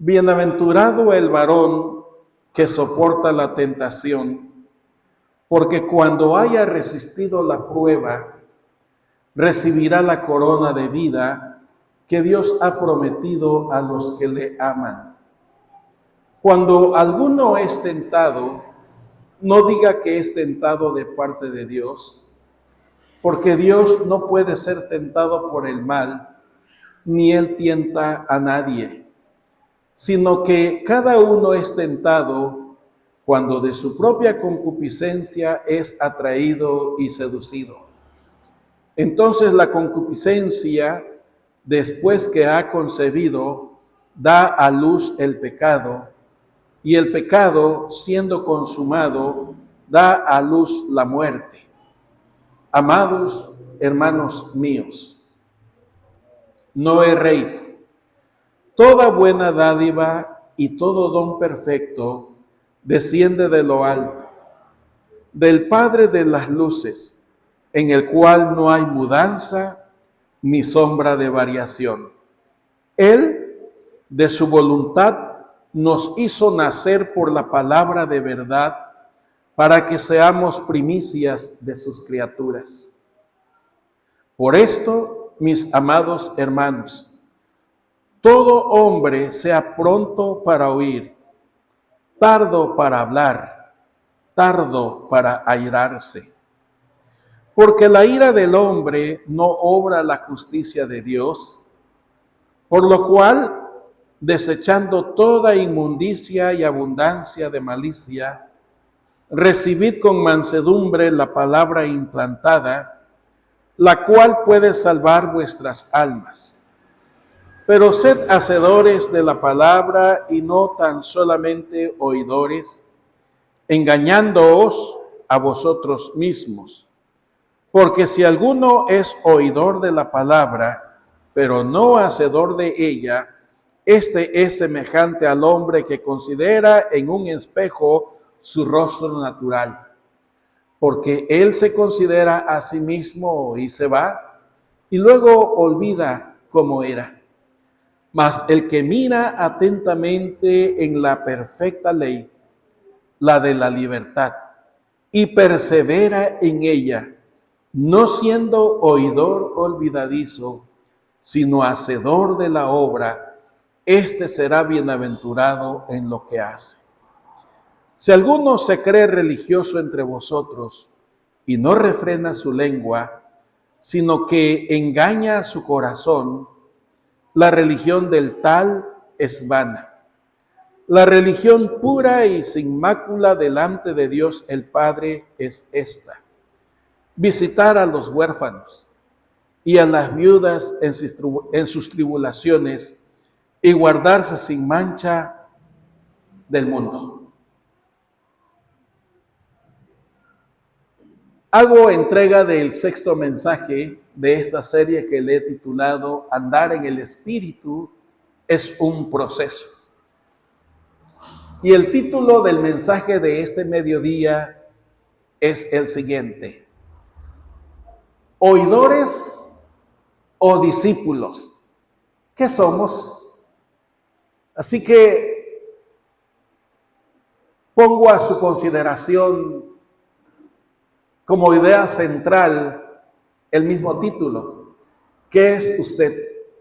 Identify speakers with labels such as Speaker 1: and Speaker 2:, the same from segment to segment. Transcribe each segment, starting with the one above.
Speaker 1: Bienaventurado el varón que soporta la tentación, porque cuando haya resistido la prueba, recibirá la corona de vida que Dios ha prometido a los que le aman. Cuando alguno es tentado, no diga que es tentado de parte de Dios, porque Dios no puede ser tentado por el mal, ni Él tienta a nadie, sino que cada uno es tentado cuando de su propia concupiscencia es atraído y seducido. Entonces la concupiscencia, después que ha concebido, da a luz el pecado, y el pecado, siendo consumado, da a luz la muerte. Amados hermanos míos, no erréis. Toda buena dádiva y todo don perfecto desciende de lo alto, del Padre de las luces, en el cual no hay mudanza ni sombra de variación. Él, de su voluntad, nos hizo nacer por la palabra de verdad, para que seamos primicias de sus criaturas. Por esto, mis amados hermanos, todo hombre sea pronto para oír, tardo para hablar, tardo para airarse. Porque la ira del hombre no obra la justicia de Dios, por lo cual, desechando toda inmundicia y abundancia de malicia, recibid con mansedumbre la palabra implantada, la cual puede salvar vuestras almas. Pero sed hacedores de la palabra y no tan solamente oidores, engañándoos a vosotros mismos. Porque si alguno es oidor de la palabra, pero no hacedor de ella, este es semejante al hombre que considera en un espejo su rostro natural. Porque él se considera a sí mismo y se va, y luego olvida cómo era. Mas el que mira atentamente en la perfecta ley, la de la libertad, y persevera en ella, no siendo oidor olvidadizo, sino hacedor de la obra, éste será bienaventurado en lo que hace. Si alguno se cree religioso entre vosotros y no refrena su lengua, sino que engaña su corazón, la religión del tal es vana. La religión pura y sin mácula delante de Dios el Padre es esta: visitar a los huérfanos y a las viudas en sus tribulaciones y guardarse sin mancha del mundo. Hago entrega del sexto mensaje de esta serie que le he titulado Andar en el Espíritu es un proceso. Y el título del mensaje de este mediodía es el siguiente: ¿oidores o discípulos? ¿Qué somos? Así que pongo a su consideración como idea central el mismo título. ¿Qué es usted?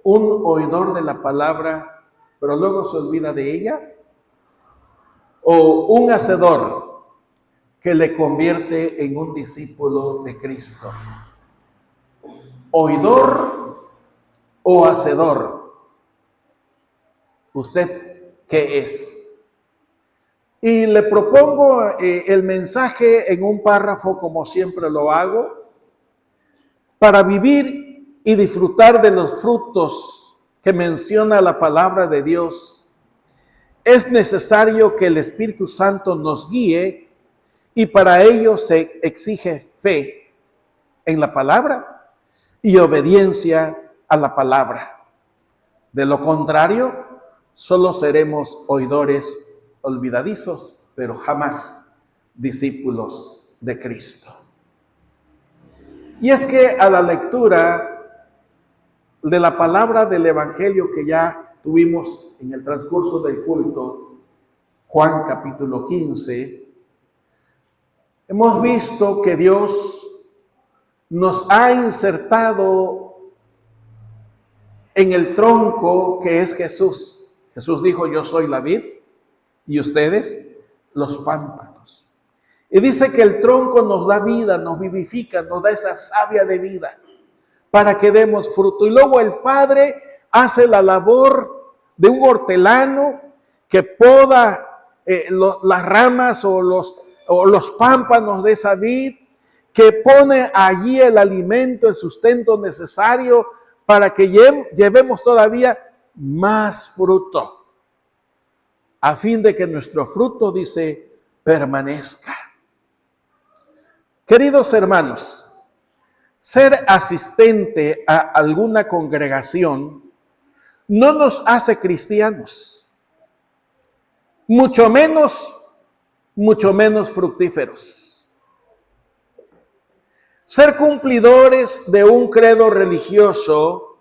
Speaker 1: ¿Un oidor de la palabra, pero luego se olvida de ella? ¿O un hacedor que le convierte en un discípulo de Cristo? ¿Oidor o hacedor? ¿Usted qué es? Y le propongo el mensaje en un párrafo, como siempre lo hago, para vivir y disfrutar de los frutos que menciona la palabra de Dios. Es necesario que el Espíritu Santo nos guíe, y para ello se exige fe en la palabra y obediencia a la palabra. De lo contrario, solo seremos oidores olvidadizos, pero jamás discípulos de Cristo. Y es que a la lectura de la palabra del Evangelio que ya tuvimos en el transcurso del culto Juan capítulo 15, hemos visto que Dios nos ha insertado en el tronco que es Jesús. Jesús dijo, yo soy la vid y ustedes los pámpanos. Y dice que el tronco nos da vida, nos vivifica, nos da esa savia de vida para que demos fruto. Y luego el Padre hace la labor de un hortelano que poda las ramas o los pámpanos de esa vid, que pone allí el alimento, el sustento necesario para que llevemos todavía más fruto, a fin de que nuestro fruto, dice, permanezca. Queridos hermanos, ser asistente a alguna congregación no nos hace cristianos, mucho menos fructíferos. Ser cumplidores de un credo religioso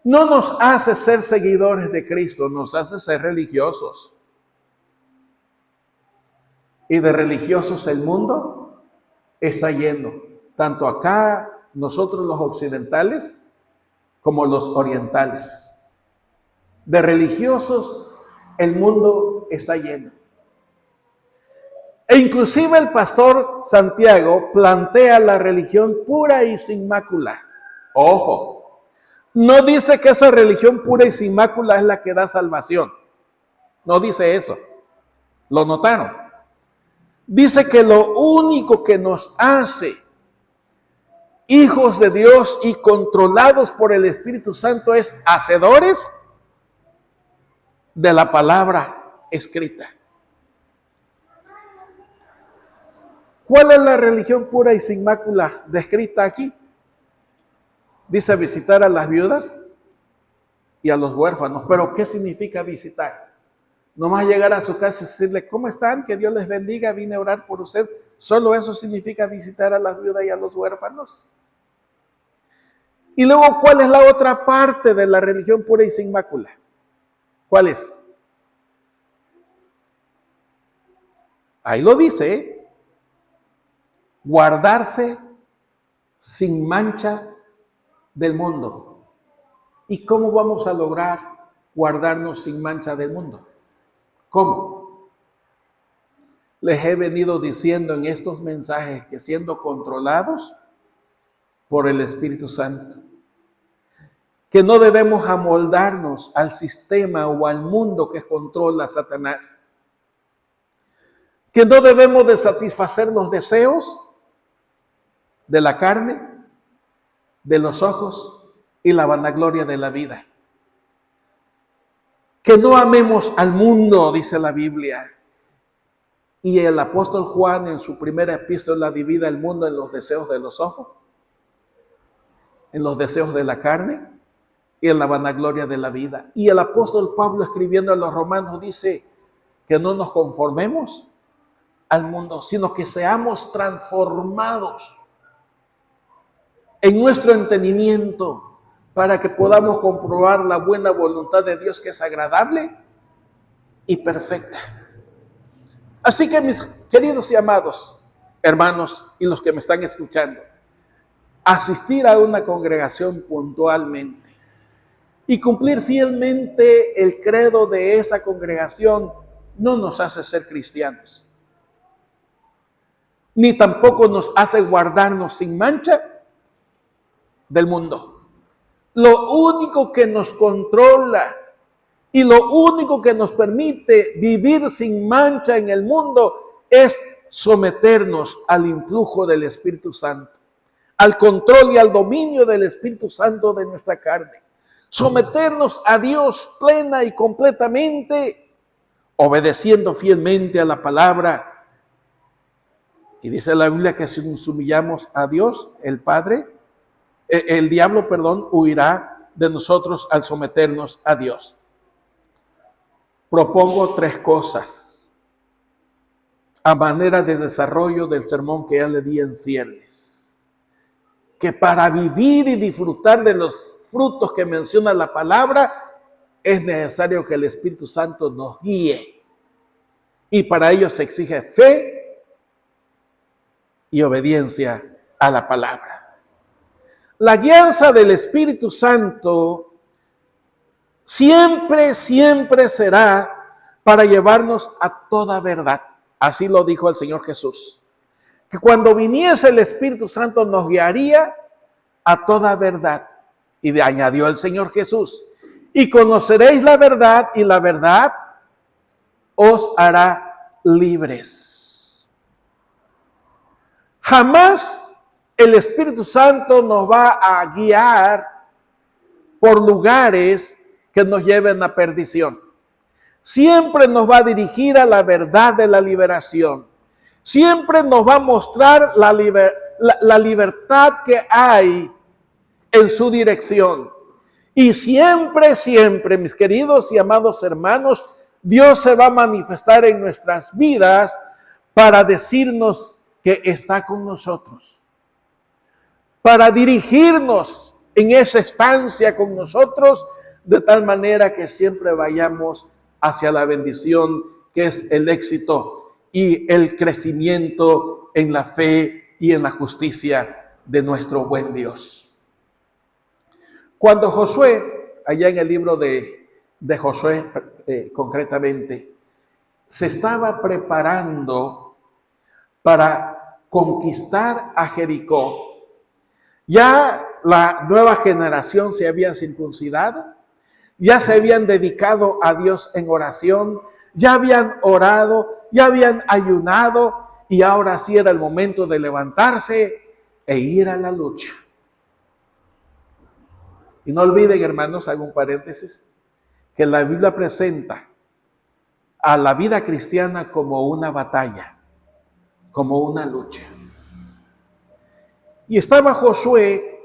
Speaker 1: no nos hace ser seguidores de Cristo, nos hace ser religiosos. Y de religiosos el mundo está lleno, tanto acá nosotros los occidentales como los orientales. De religiosos el mundo está lleno. E inclusive el pastor Santiago plantea la religión pura y sin mácula. Ojo, no dice que esa religión pura y sin mácula es la que da salvación. No dice eso. ¿Lo notaron? Dice que lo único que nos hace hijos de Dios y controlados por el Espíritu Santo es hacedores de la palabra escrita. ¿Cuál es la religión pura y sin mácula descrita aquí? Dice visitar a las viudas y a los huérfanos. ¿Pero qué significa visitar? Nomás llegar a su casa y decirle, ¿cómo están? Que Dios les bendiga, vine a orar por usted. ¿Solo eso significa visitar a las viudas y a los huérfanos? Y luego, ¿cuál es la otra parte de la religión pura y sin mácula? ¿Cuál es? Ahí lo dice, ¿eh? Guardarse sin mancha del mundo. ¿Y cómo vamos a lograr guardarnos sin mancha del mundo? ¿Cómo? Les he venido diciendo en estos mensajes que siendo controlados por el Espíritu Santo, que no debemos amoldarnos al sistema o al mundo que controla Satanás, que no debemos de satisfacer los deseos de la carne, de los ojos y la vanagloria de la vida. Que no amemos al mundo, dice la Biblia. Y el apóstol Juan en su primera epístola divide el mundo en los deseos de los ojos, en los deseos de la carne y en la vanagloria de la vida. Y el apóstol Pablo escribiendo a los romanos dice que no nos conformemos al mundo, sino que seamos transformados en nuestro entendimiento para que podamos comprobar la buena voluntad de Dios, que es agradable y perfecta. Así que, mis queridos y amados hermanos y los que me están escuchando, asistir a una congregación puntualmente y cumplir fielmente el credo de esa congregación no nos hace ser cristianos, ni tampoco nos hace guardarnos sin mancha del mundo. Lo único que nos controla y lo único que nos permite vivir sin mancha en el mundo es someternos al influjo del Espíritu Santo, al control y al dominio del Espíritu Santo de nuestra carne. Someternos a Dios plena y completamente, obedeciendo fielmente a la palabra. Y dice la Biblia que si nos humillamos a Dios, el diablo, huirá de nosotros al someternos a Dios. Propongo 3 cosas a manera de desarrollo del sermón que ya le di en ciernes. Que para vivir y disfrutar de los frutos que menciona la palabra, es necesario que el Espíritu Santo nos guíe. Y para ello se exige fe y obediencia a la palabra. La guianza del Espíritu Santo siempre será para llevarnos a toda verdad. Así lo dijo el Señor Jesús. Que cuando viniese el Espíritu Santo nos guiaría a toda verdad. Y añadió el Señor Jesús: y conoceréis la verdad, y la verdad os hará libres. Jamás el Espíritu Santo nos va a guiar por lugares que nos lleven a perdición. Siempre nos va a dirigir a la verdad de la liberación. Siempre nos va a mostrar la libertad que hay en su dirección. Y siempre, mis queridos y amados hermanos, Dios se va a manifestar en nuestras vidas para decirnos que está con nosotros, para dirigirnos en esa estancia con nosotros, de tal manera que siempre vayamos hacia la bendición, que es el éxito y el crecimiento en la fe y en la justicia de nuestro buen Dios. Cuando Josué, allá en el libro de Josué concretamente, se estaba preparando para conquistar a Jericó, ya la nueva generación se había circuncidado, ya se habían dedicado a Dios en oración, ya habían orado, ya habían ayunado, y ahora sí era el momento de levantarse e ir a la lucha. Y no olviden, hermanos, hago un paréntesis, que la Biblia presenta a la vida cristiana como una batalla, como una lucha. Y estaba Josué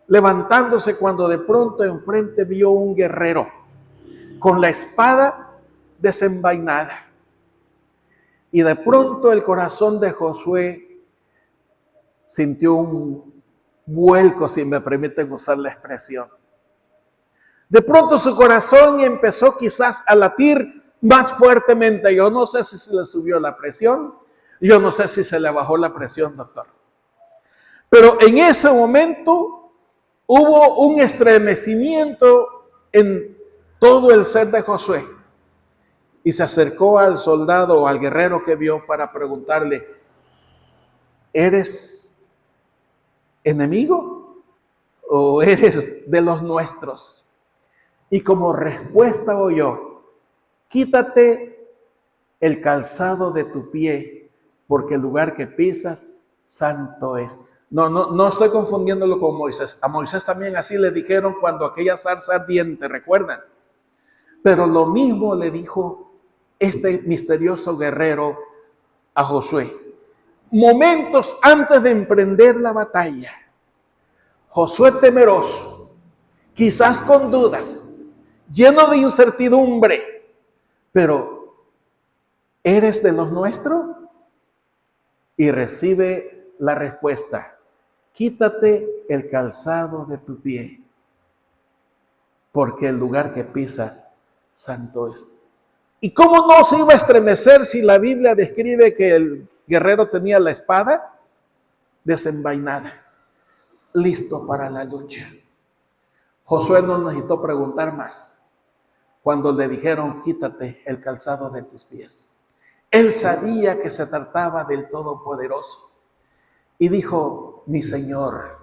Speaker 1: levantándose cuando de pronto enfrente vio un guerrero con la espada desenvainada. Y de pronto el corazón de Josué sintió un vuelco, si me permiten usar la expresión. De pronto su corazón empezó quizás a latir más fuertemente. Yo no sé si se le subió la presión, yo no sé si se le bajó la presión, doctor. Pero en ese momento hubo un estremecimiento en todo el ser de Josué. Y se acercó al soldado o al guerrero que vio para preguntarle: ¿eres enemigo o eres de los nuestros? Y como respuesta oyó: quítate el calzado de tu pie, porque el lugar que pisas santo es. No estoy confundiéndolo con Moisés. A Moisés también así le dijeron cuando aquella zarza ardiente, ¿recuerdan? Pero lo mismo le dijo este misterioso guerrero a Josué. Momentos antes de emprender la batalla, Josué temeroso, quizás con dudas, lleno de incertidumbre, pero ¿eres de los nuestros? Y recibe la respuesta: quítate el calzado de tu pie, porque el lugar que pisas santo es. ¿Y cómo no se iba a estremecer si la Biblia describe que el guerrero tenía la espada desenvainada, listo para la lucha? Josué no necesitó preguntar más cuando le dijeron: quítate el calzado de tus pies. Él sabía que se trataba del Todopoderoso y dijo: mi Señor.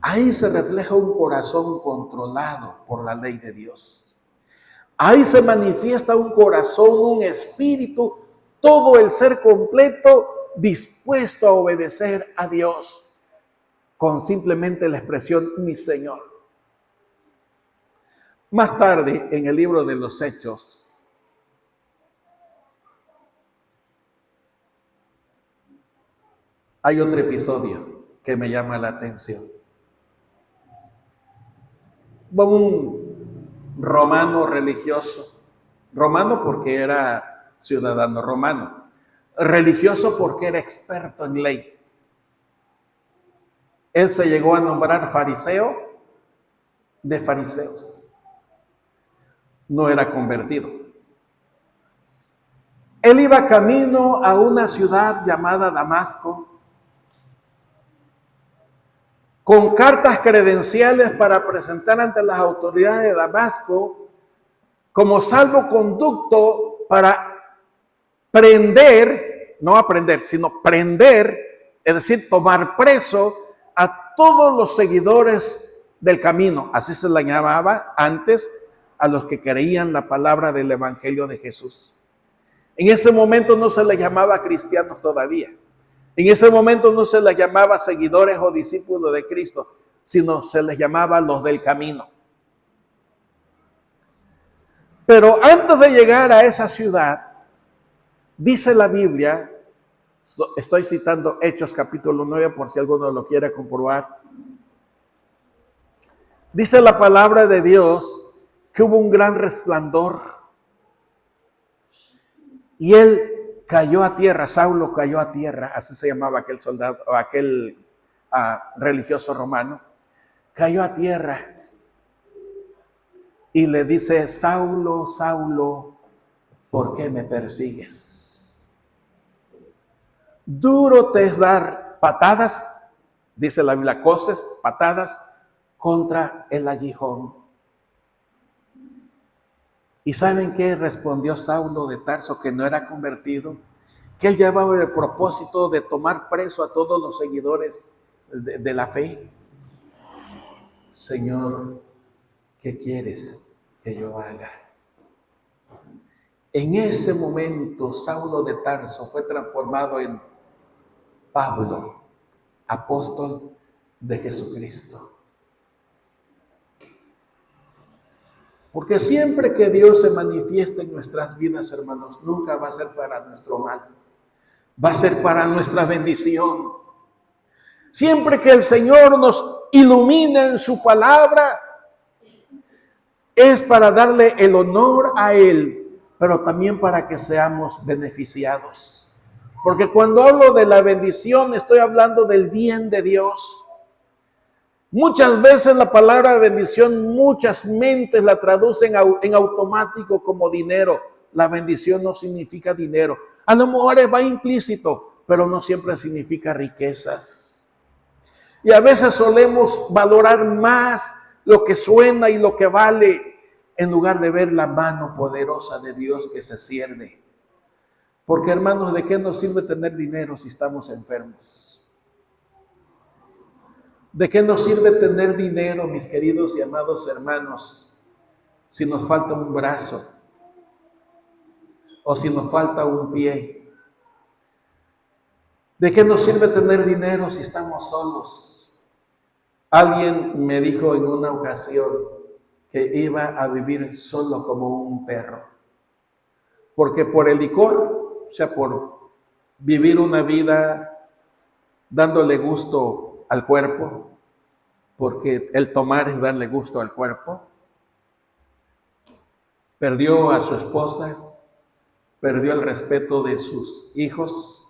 Speaker 1: Ahí se refleja un corazón controlado por la ley de Dios. Ahí se manifiesta un corazón, un espíritu, todo el ser completo dispuesto a obedecer a Dios con simplemente la expresión mi Señor. Más tarde, en el libro de los Hechos, hay otro episodio que me llama la atención. Un romano religioso, romano porque era ciudadano romano, religioso porque era experto en ley. Él se llegó a nombrar fariseo de fariseos. no era convertido. Él iba camino a una ciudad llamada Damasco, con cartas credenciales para presentar ante las autoridades de Damasco como salvoconducto para prender, no aprender, sino prender, es decir, tomar preso a todos los seguidores del camino. Así se le llamaba antes a los que creían la palabra del Evangelio de Jesús. En ese momento no se les llamaba cristianos todavía. En ese momento no se les llamaba seguidores o discípulos de Cristo, sino se les llamaba los del camino. Pero antes de llegar a esa ciudad, dice la Biblia, estoy citando Hechos capítulo 9 por si alguno lo quiere comprobar. Dice la palabra de Dios que hubo un gran resplandor y él cayó a tierra, Saulo cayó a tierra, así se llamaba aquel soldado, o aquel religioso romano, cayó a tierra y le dice: Saulo, Saulo, ¿por qué me persigues? Duro te es dar patadas, dice la Biblia, coces, patadas contra el aguijón. ¿Y saben qué respondió Saulo de Tarso, que no era convertido? Que él llevaba el propósito de tomar preso a todos los seguidores de la fe. Señor, ¿qué quieres que yo haga? En ese momento, Saulo de Tarso fue transformado en Pablo, apóstol de Jesucristo. Porque siempre que Dios se manifiesta en nuestras vidas, hermanos, nunca va a ser para nuestro mal. Va a ser para nuestra bendición. Siempre que el Señor nos ilumina en su palabra, es para darle el honor a Él, pero también para que seamos beneficiados. Porque cuando hablo de la bendición, estoy hablando del bien de Dios. Muchas veces la palabra bendición, muchas mentes la traducen en automático como dinero. La bendición no significa dinero. A lo mejor va implícito, pero no siempre significa riquezas. Y a veces solemos valorar más lo que suena y lo que vale, en lugar de ver la mano poderosa de Dios que se cierne. Porque, hermanos, ¿de qué nos sirve tener dinero si estamos enfermos? ¿De qué nos sirve tener dinero, mis queridos y amados hermanos, si nos falta un brazo o si nos falta un pie? ¿De qué nos sirve tener dinero si estamos solos? Alguien me dijo en una ocasión que iba a vivir solo como un perro, porque por el licor, o sea, por vivir una vida dándole gusto al cuerpo, porque el tomar es darle gusto al cuerpo, perdió a su esposa, perdió el respeto de sus hijos,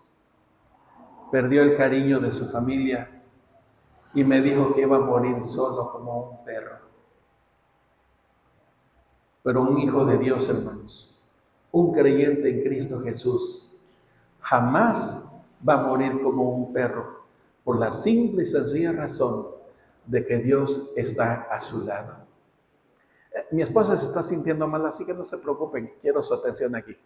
Speaker 1: perdió el cariño de su familia y me dijo que iba a morir solo como un perro. Pero un hijo de Dios, hermanos, un creyente en Cristo Jesús, jamás va a morir como un perro, por la simple y sencilla razón de que Dios está a su lado. Mi esposa se está sintiendo mal, así que no se preocupen, quiero su atención aquí.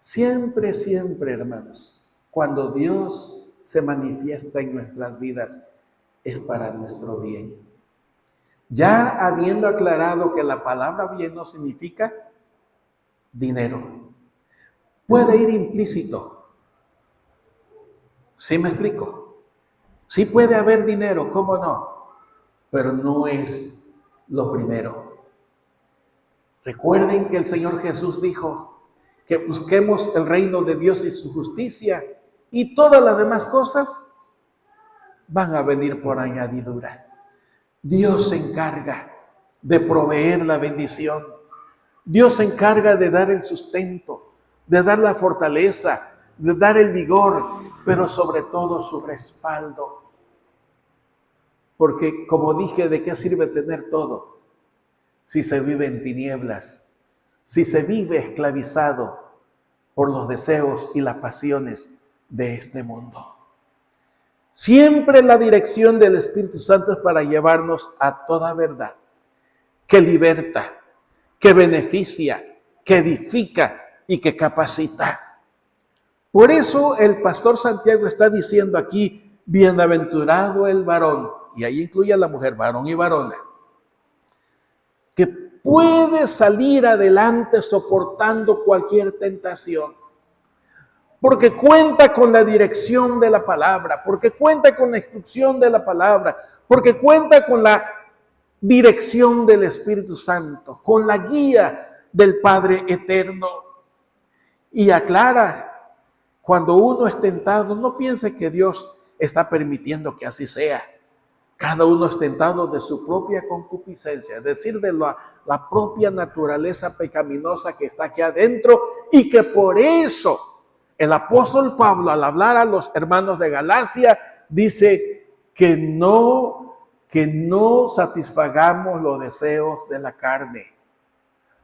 Speaker 1: Siempre, siempre, hermanos, cuando Dios se manifiesta en nuestras vidas, es para nuestro bien. Ya habiendo aclarado que la palabra bien no significa dinero, puede ir implícito. ¿Sí me explico? Sí puede haber dinero, ¿cómo no? Pero no es lo primero. Recuerden que el Señor Jesús dijo que busquemos el reino de Dios y su justicia, y todas las demás cosas van a venir por añadidura. Dios se encarga de proveer la bendición. Dios se encarga de dar el sustento, de dar la fortaleza, de dar el vigor, pero sobre todo su respaldo. Porque, como dije, ¿de qué sirve tener todo si se vive en tinieblas? Si se vive esclavizado por los deseos y las pasiones de este mundo. Siempre la dirección del Espíritu Santo es para llevarnos a toda verdad, que liberta, que beneficia, que edifica y que capacita. Por eso el pastor Santiago está diciendo aquí, bienaventurado el varón, y ahí incluye a la mujer, varón y varona, que puede salir adelante soportando cualquier tentación, porque cuenta con la dirección de la palabra, porque cuenta con la instrucción de la palabra, porque cuenta con la dirección del Espíritu Santo, con la guía del Padre Eterno. Y aclara, cuando uno es tentado, no piense que Dios está permitiendo que así sea. Cada uno es tentado de su propia concupiscencia, es decir, de la propia naturaleza pecaminosa que está aquí adentro, y que por eso el apóstol Pablo, al hablar a los hermanos de Galacia, dice que no satisfagamos los deseos de la carne,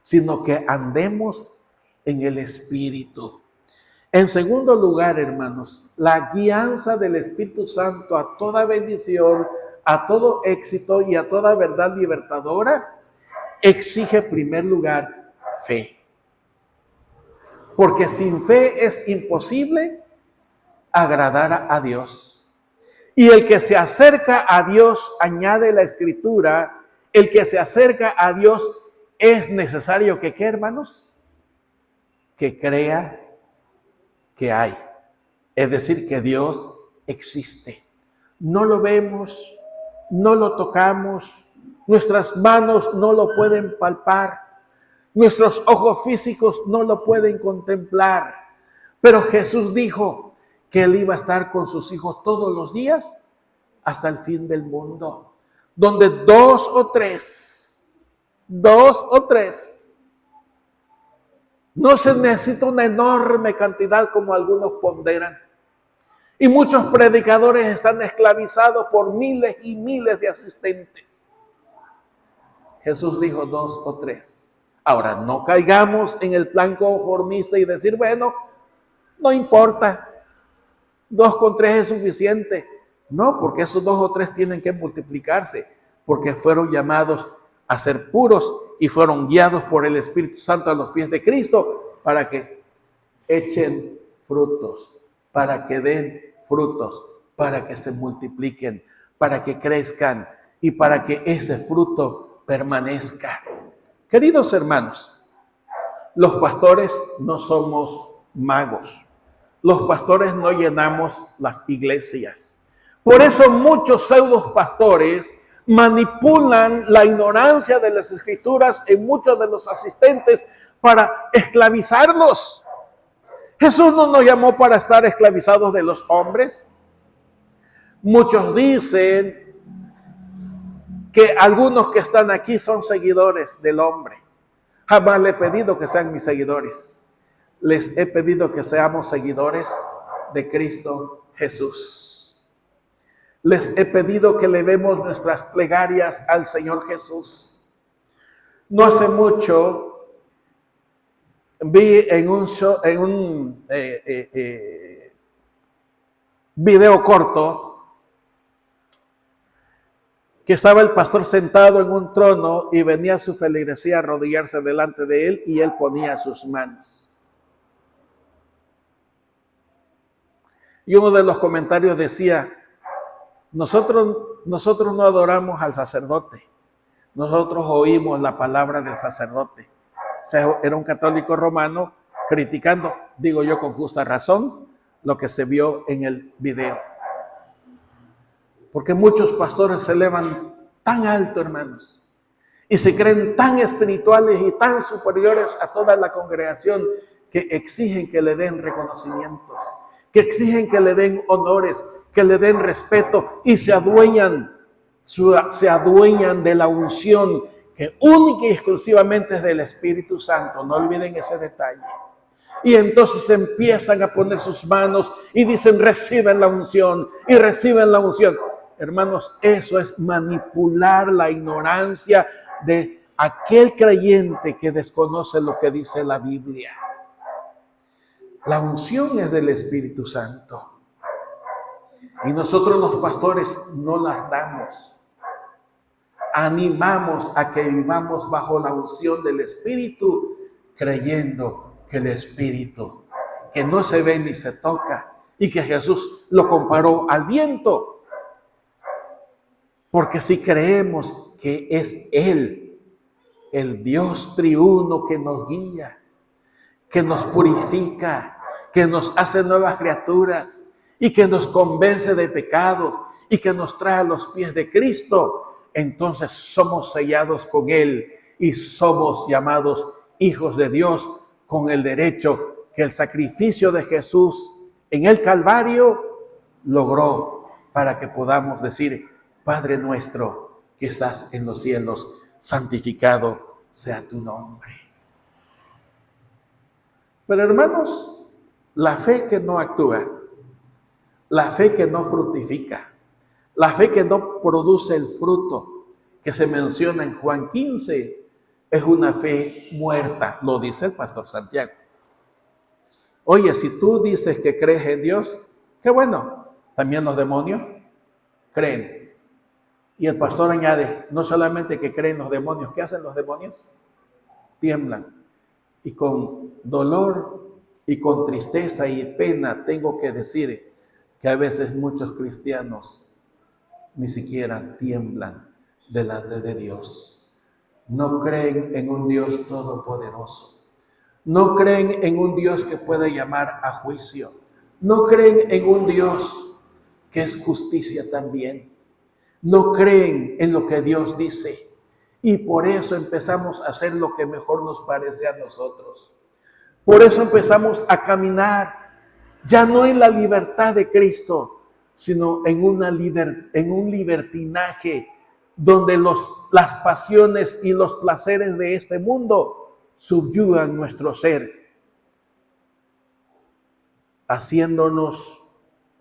Speaker 1: sino que andemos en el Espíritu. En segundo lugar, hermanos, la guianza del Espíritu Santo a toda bendición, a todo éxito y a toda verdad libertadora exige en primer lugar fe. Porque sin fe es imposible agradar a Dios. Y el que se acerca a Dios, añade la Escritura, el que se acerca a Dios es necesario que, ¿qué, hermanos? Que crea que hay. Es decir, que Dios existe. No lo vemos, no lo tocamos, nuestras manos no lo pueden palpar, nuestros ojos físicos no lo pueden contemplar. Pero Jesús dijo que Él iba a estar con sus hijos todos los días hasta el fin del mundo. Donde dos o tres, no se necesita una enorme cantidad como algunos ponderan. Y muchos predicadores están esclavizados por miles y miles de asistentes. Jesús dijo 2 o 3. Ahora, no caigamos en el plan conformista y decir, bueno, no importa, 2 con 3 es suficiente. No, porque esos 2 o 3 tienen que multiplicarse, porque fueron llamados a ser puros y fueron guiados por el Espíritu Santo a los pies de Cristo para que echen frutos, para que den frutos, para que se multipliquen, para que crezcan y para que ese fruto permanezca. Queridos hermanos, los pastores no somos magos. Los pastores no llenamos las iglesias. Por eso muchos pseudos pastores manipulan la ignorancia de las Escrituras en muchos de los asistentes para esclavizarlos. Jesús no nos llamó para estar esclavizados de los hombres. Muchos dicen que algunos que están aquí son seguidores del hombre. Jamás le he pedido que sean mis seguidores. Les he pedido que seamos seguidores de Cristo Jesús. Les he pedido que le demos nuestras plegarias al Señor Jesús. No hace mucho vi en un video corto que estaba el pastor sentado en un trono y venía su feligresía a arrodillarse delante de él y él ponía sus manos. Y uno de los comentarios decía, nosotros no adoramos al sacerdote, nosotros oímos la palabra del sacerdote. O sea, era un católico romano criticando, digo yo con justa razón, lo que se vio en el video. Porque muchos pastores se elevan tan alto, hermanos, y se creen tan espirituales y tan superiores a toda la congregación que exigen que le den reconocimientos, que exigen que le den honores, que le den respeto y se adueñan de la unción que única y exclusivamente es del Espíritu Santo. No olviden ese detalle. Y entonces empiezan a poner sus manos y dicen, reciben la unción y reciben la unción. Hermanos, eso es manipular la ignorancia de aquel creyente que desconoce lo que dice la Biblia. La unción es del Espíritu Santo. Y nosotros los pastores no las damos. Animamos a que vivamos bajo la unción del Espíritu, creyendo que el Espíritu, que no se ve ni se toca, y que Jesús lo comparó al viento. Porque si creemos que es Él, el Dios triuno que nos guía, que nos purifica, que nos hace nuevas criaturas y que nos convence de pecados y que nos trae a los pies de Cristo, entonces somos sellados con Él y somos llamados hijos de Dios con el derecho que el sacrificio de Jesús en el Calvario logró para que podamos decir: Padre nuestro que estás en los cielos, santificado sea tu nombre. Pero hermanos, la fe que no actúa, la fe que no fructifica, la fe que no produce el fruto que se menciona en Juan 15, es una fe muerta, lo dice el pastor Santiago. Oye, si tú dices que crees en Dios, qué bueno, también los demonios creen. Y el pastor añade, no solamente que creen los demonios, ¿qué hacen los demonios? Tiemblan. Y con dolor y con tristeza y pena tengo que decir que a veces muchos cristianos ni siquiera tiemblan delante de Dios. No creen en un Dios todopoderoso. No creen en un Dios que puede llamar a juicio. No creen en un Dios que es justicia también. No creen en lo que Dios dice. Y por eso empezamos a hacer lo que mejor nos parece a nosotros. Por eso empezamos a caminar ya no en la libertad de Cristo, sino en un libertinaje donde las pasiones y los placeres de este mundo subyugan nuestro ser, haciéndonos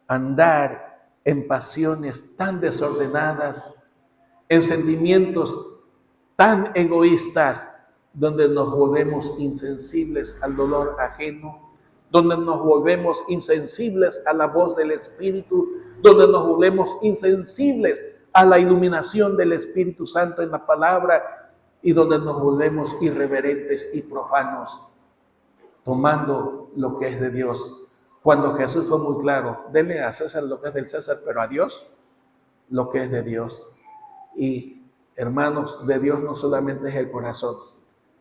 Speaker 1: andar en pasiones tan desordenadas, en sentimientos tan egoístas, donde nos volvemos insensibles al dolor ajeno, donde nos volvemos insensibles a la voz del Espíritu, donde nos volvemos insensibles a la iluminación del Espíritu Santo en la palabra y donde nos volvemos irreverentes y profanos, tomando lo que es de Dios. Cuando Jesús fue muy claro, denle a César lo que es del César, pero a Dios lo que es de Dios. Y hermanos, de Dios no solamente es el corazón,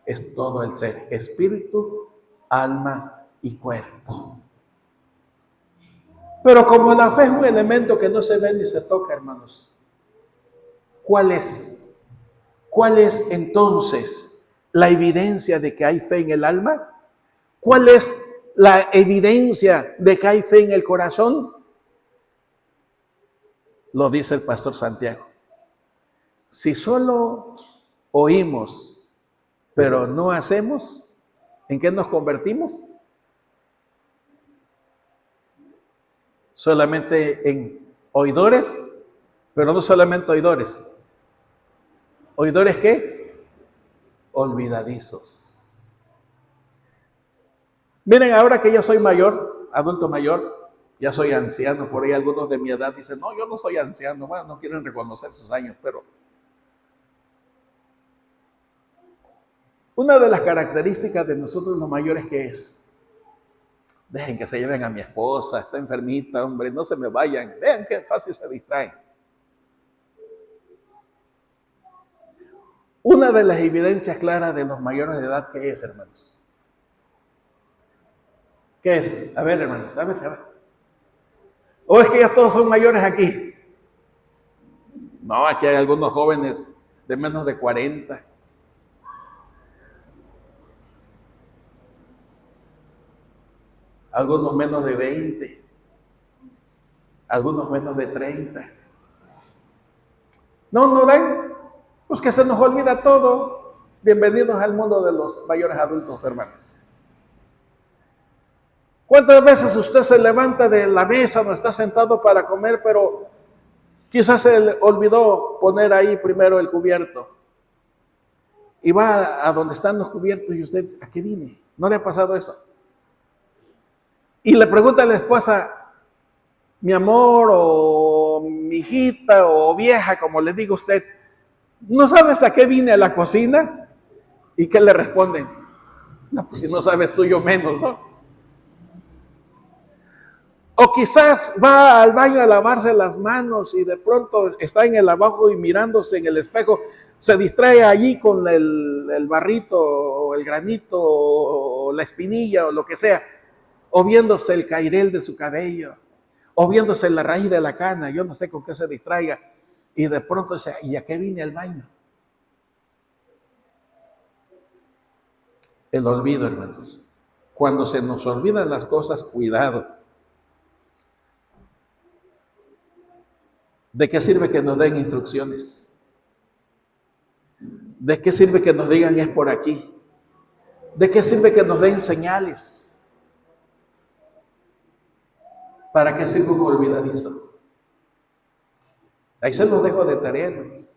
Speaker 1: es todo el ser, espíritu, alma y cuerpo. Pero como la fe es un elemento que no se ve ni se toca, hermanos, ¿cuál es? ¿Cuál es entonces la evidencia de que hay fe en el alma? ¿Cuál es la evidencia de que hay fe en el corazón? Lo dice el pastor Santiago. Si solo oímos, pero no hacemos, ¿en qué nos convertimos? Solamente en oidores, pero no solamente oidores. ¿Oidores qué? Olvidadizos. Miren, ahora que ya soy mayor, adulto mayor, ya soy anciano, por ahí algunos de mi edad dicen, no, yo no soy anciano, bueno, no quieren reconocer sus años, pero una de las características de nosotros los mayores que es, dejen que se lleven a mi esposa, está enfermita, hombre, no se me vayan, vean qué fácil se distraen. Una de las evidencias claras de los mayores de edad, ¿qué es, hermanos? ¿Qué es? A ver, hermanos, a ver. ¿O es que ya todos son mayores aquí? No, aquí hay algunos jóvenes de menos de 40. Algunos menos de 20. Algunos menos de 30. No dan, pues que se nos olvida todo. Bienvenidos al mundo de los mayores adultos, hermanos. ¿Cuántas veces usted se levanta de la mesa o está sentado para comer, pero Quizás se le olvidó poner ahí primero el cubierto. Y va a donde están los cubiertos y usted dice, ¿a qué vine? ¿No le ha pasado eso? Y le pregunta a la esposa, mi amor, o mi hijita, o vieja, como le diga usted, ¿no sabes a qué vine a la cocina? ¿Y qué le responden? No, pues si no sabes tú, yo menos, ¿no? O quizás va al baño a lavarse las manos y de pronto está en el lavabo y mirándose en el espejo, se distrae allí con el barrito o el granito o la espinilla o lo que sea, o viéndose el cairel de su cabello, o viéndose la raíz de la cana, yo no sé con qué se distraiga, y de pronto dice, ¿y a qué vine al baño? El olvido, hermanos. Cuando se nos olvidan las cosas, cuidado. ¿De qué sirve que nos den instrucciones? ¿De qué sirve que nos digan es por aquí? ¿De qué sirve que nos den señales? ¿Para qué sirve un olvidadizo? Ahí se los dejo de tarea, hermanos.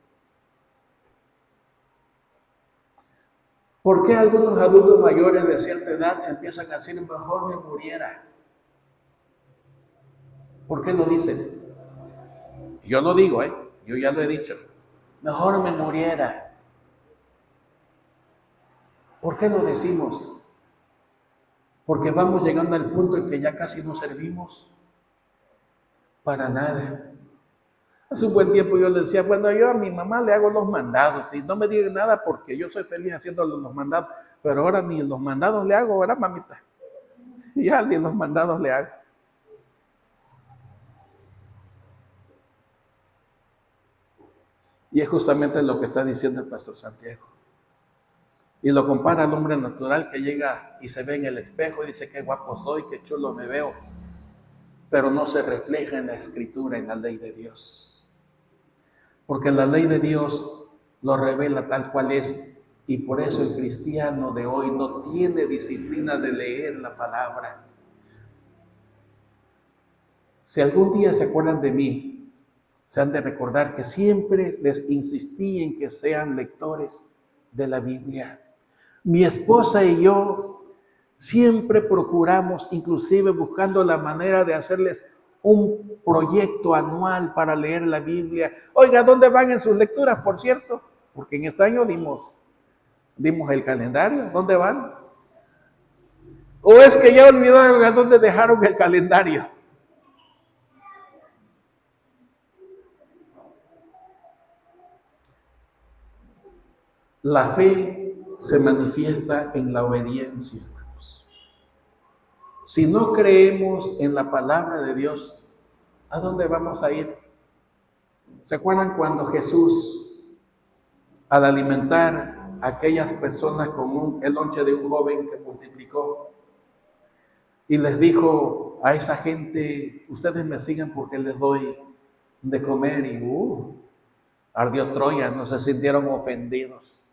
Speaker 1: ¿Por qué algunos adultos mayores de cierta edad empiezan a decir, mejor me muriera? ¿Por qué lo dicen? Yo lo digo, yo ya lo he dicho. Mejor me muriera. ¿Por qué lo decimos? Porque vamos llegando al punto en que ya casi no servimos para nada. Hace un buen tiempo yo le decía, bueno, yo a mi mamá le hago los mandados y no me digan nada porque yo soy feliz haciendo los mandados, pero ahora ni los mandados le hago, ¿verdad, mamita? Ya ni los mandados le hago. Y es justamente lo que está diciendo el pastor Santiago. Y lo compara al hombre natural que llega y se ve en el espejo y dice, qué guapo soy, qué chulo me veo, pero no se refleja en la escritura, en la ley de Dios. Porque la ley de Dios lo revela tal cual es, y por eso el cristiano de hoy no tiene disciplina de leer la palabra. Si algún día se acuerdan de mí, se han de recordar que siempre les insistí en que sean lectores de la Biblia. Mi esposa y yo siempre procuramos, inclusive buscando la manera de hacerles un proyecto anual para leer la Biblia. Oiga, ¿dónde van en sus lecturas, por cierto? Porque en este año dimos el calendario. ¿Dónde van? ¿O es que ya olvidaron a dónde dejaron el calendario? La fe se manifiesta en la obediencia, hermanos. Si no creemos en la palabra de Dios, ¿a dónde vamos a ir? ¿Se acuerdan cuando Jesús, al alimentar a aquellas personas con el lonche de un joven que multiplicó, y les dijo a esa gente, ustedes me sigan porque les doy de comer, y ardió Troya, no se sintieron ofendidos?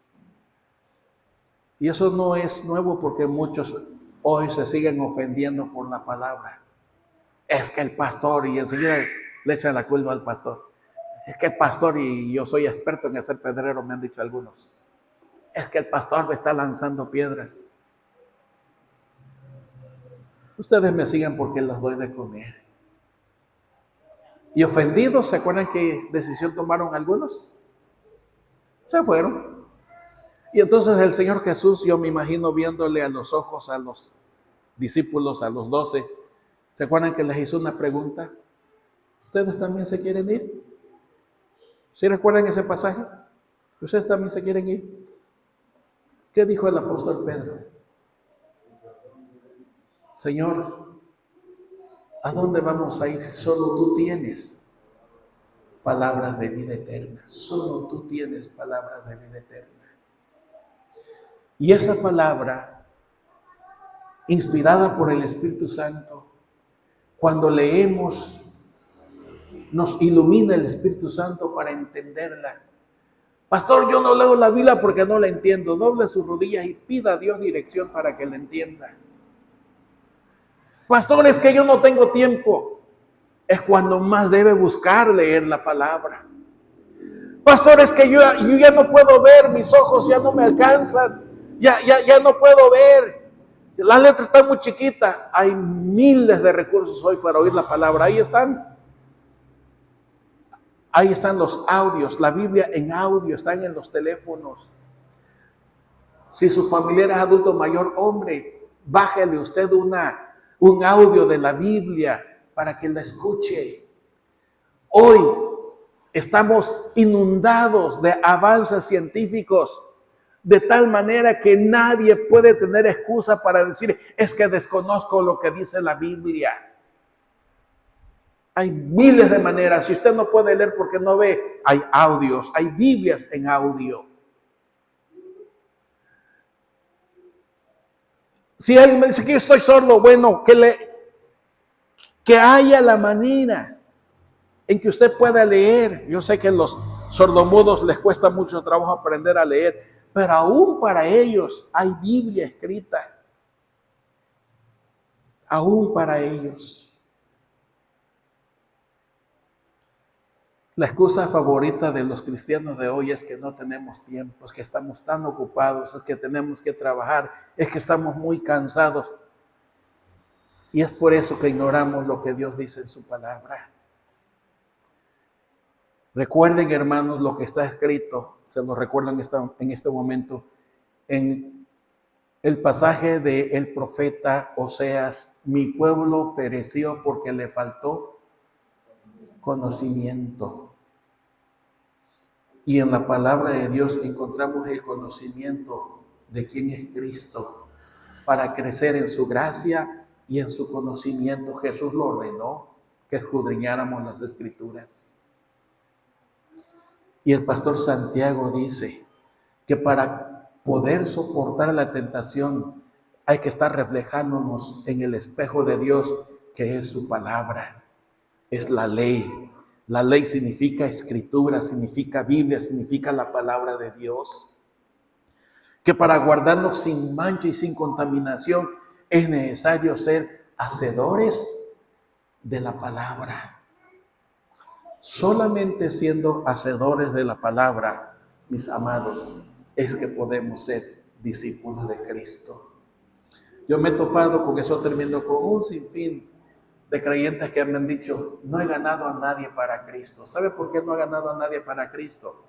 Speaker 1: Y eso no es nuevo porque muchos hoy se siguen ofendiendo por la palabra. Es que el pastor, y enseguida le echan la culpa al pastor. Es que el pastor, y yo soy experto en hacer pedrero, me han dicho algunos. Es que el pastor me está lanzando piedras. Ustedes me sigan porque les doy de comer. Y ofendidos, ¿se acuerdan qué decisión tomaron algunos? Se fueron. Y entonces el Señor Jesús, yo me imagino viéndole a los ojos a los discípulos, a los 12, ¿se acuerdan que les hizo una pregunta? ¿Ustedes también se quieren ir? ¿Sí recuerdan ese pasaje? ¿Ustedes también se quieren ir? ¿Qué dijo el apóstol Pedro? Señor, ¿a dónde vamos a ir si solo tú tienes palabras de vida eterna? Solo tú tienes palabras de vida eterna. Y esa palabra, inspirada por el Espíritu Santo, cuando leemos, nos ilumina el Espíritu Santo para entenderla. Pastor, yo no leo la Biblia porque no la entiendo. Doble sus rodillas y pida a Dios dirección para que la entienda. Pastor, es que yo no tengo tiempo. es cuando más debe buscar leer la palabra. Pastor, es que yo ya no puedo ver, mis ojos ya no me alcanzan, ya no puedo ver. La letra está muy chiquita. Hay miles de recursos hoy para oír la palabra. Ahí están. Ahí están los audios. La Biblia en audio, están en los teléfonos. Si su familiar es adulto mayor, hombre, bájele usted un audio de la Biblia para que la escuche. Hoy estamos inundados de avances científicos, de tal manera que nadie puede tener excusa para decir, es que desconozco lo que dice la Biblia. Hay miles de maneras. Si usted no puede leer porque no ve, hay audios, hay Biblias en audio. Si alguien me dice que yo estoy sordo, bueno, que haya la manera en que usted pueda leer. Yo sé que a los sordomudos les cuesta mucho trabajo aprender a leer, pero aún para ellos hay Biblia escrita. Aún para ellos. La excusa favorita de los cristianos de hoy es que no tenemos tiempo, es que estamos tan ocupados, es que tenemos que trabajar, es que estamos muy cansados. Y es por eso que ignoramos lo que Dios dice en su palabra. Recuerden, hermanos, lo que está escrito, se lo recuerdo en este momento, en el pasaje del profeta Oseas: mi pueblo pereció porque le faltó conocimiento. Y en la palabra de Dios encontramos el conocimiento de quién es Cristo para crecer en su gracia y en su conocimiento. Jesús lo ordenó, que escudriñáramos las Escrituras. Y el pastor Santiago dice que para poder soportar la tentación hay que estar reflejándonos en el espejo de Dios, que es su palabra, es la ley. La ley significa escritura, significa Biblia, significa la palabra de Dios. Que para guardarnos sin mancha y sin contaminación es necesario ser hacedores de la palabra. Solamente siendo hacedores de la palabra, mis amados, es que podemos ser discípulos de Cristo. Yo me he topado con eso tremendo, con un sinfín de creyentes que me han dicho, no he ganado a nadie para Cristo. ¿Sabe por qué no ha ganado a nadie para Cristo?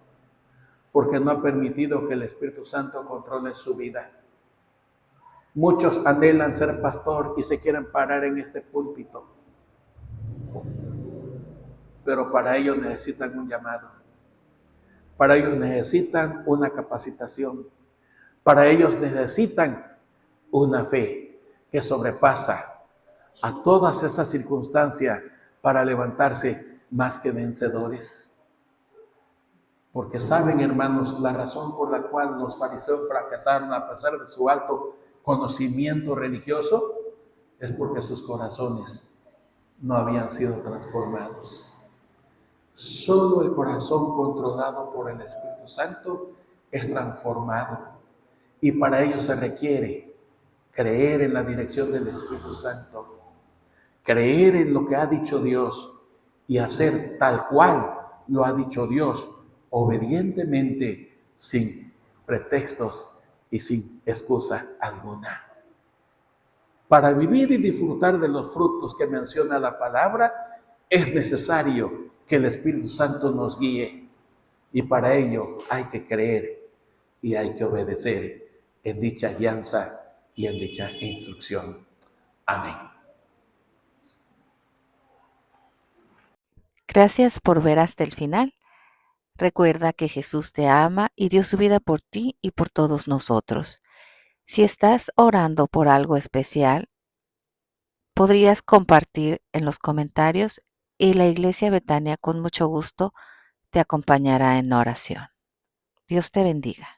Speaker 1: Porque no ha permitido que el Espíritu Santo controle su vida. Muchos anhelan ser pastor y se quieren parar en este púlpito, pero para ello necesitan un llamado. Para ellos necesitan una capacitación. Para ellos necesitan una fe que sobrepasa a todas esas circunstancias para levantarse más que vencedores. Porque saben, hermanos, la razón por la cual los fariseos fracasaron a pesar de su alto conocimiento religioso es porque sus corazones no habían sido transformados. Solo el corazón controlado por el Espíritu Santo es transformado. Y para ello se requiere creer en la dirección del Espíritu Santo, creer en lo que ha dicho Dios y hacer tal cual lo ha dicho Dios, obedientemente, sin pretextos y sin excusa alguna. Para vivir y disfrutar de los frutos que menciona la palabra, es necesario que el Espíritu Santo nos guíe. Y para ello hay que creer y hay que obedecer en dicha guianza y en dicha instrucción. Amén.
Speaker 2: Gracias por ver hasta el final. Recuerda que Jesús te ama y dio su vida por ti y por todos nosotros. Si estás orando por algo especial, podrías compartir en los comentarios y la Iglesia Betania con mucho gusto te acompañará en oración. Dios te bendiga.